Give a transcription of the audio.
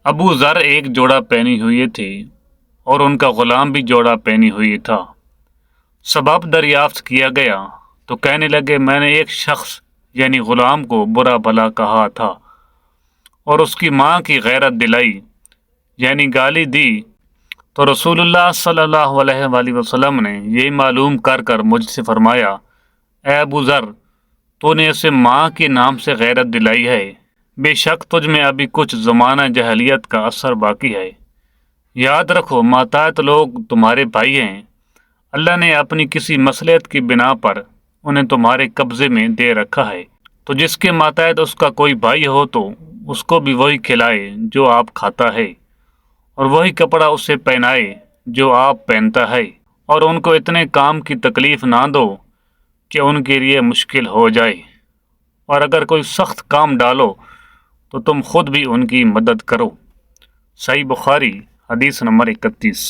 ابو ذر ایک جوڑا پہنی ہوئے تھے اور ان کا غلام بھی جوڑا پہنی ہوئی تھا۔ سبب دریافت کیا گیا تو کہنے لگے، میں نے ایک شخص یعنی غلام کو برا بھلا کہا تھا اور اس کی ماں کی غیرت دلائی یعنی گالی دی، تو رسول اللہ صلی اللہ علیہ وآلہ وسلم نے یہ معلوم کر مجھ سے فرمایا، اے ابو ذر، تو نے اسے ماں کے نام سے غیرت دلائی ہے، بے شک تجھ میں ابھی کچھ زمانہ جہلیت کا اثر باقی ہے۔ یاد رکھو ماتحت لوگ تمہارے بھائی ہیں، اللہ نے اپنی کسی مصلحت کی بنا پر انہیں تمہارے قبضے میں دے رکھا ہے، تو جس کے ماتحت اس کا کوئی بھائی ہو تو اس کو بھی وہی کھلائے جو آپ کھاتا ہے، اور وہی کپڑا اسے پہنائے جو آپ پہنتا ہے، اور ان کو اتنے کام کی تکلیف نہ دو کہ ان کے لیے مشکل ہو جائے، اور اگر کوئی سخت کام ڈالو تو تم خود بھی ان کی مدد کرو۔ صحیح بخاری حدیث نمبر 31۔